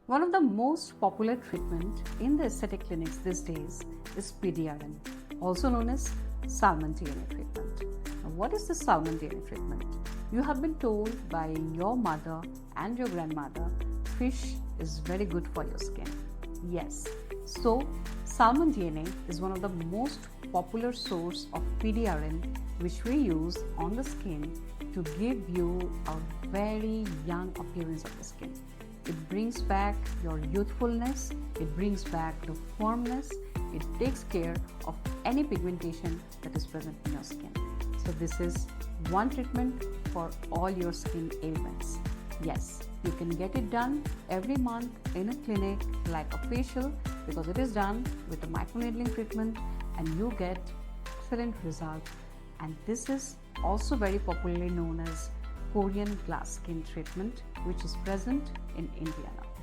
One of the most popular treatment in the aesthetic clinics these days is PDRN, also known as Salmon DNA treatment. Now, what is the Salmon DNA treatment? You have been told by your mother and your grandmother fish is very good for your skin. Yes, so Salmon DNA is one of the most popular source of PDRN which we use on the skin to give you a very young appearance of the skin. It brings back your youthfulness, it brings back the firmness, it takes care of any pigmentation that is present in your skin. So this is one treatment for all your skin ailments. Yes, you can get it done every month in a clinic like a facial because it is done with a microneedling treatment and you get excellent results. And this is also very popularly known as Korean glass skin treatment, which is present in India now.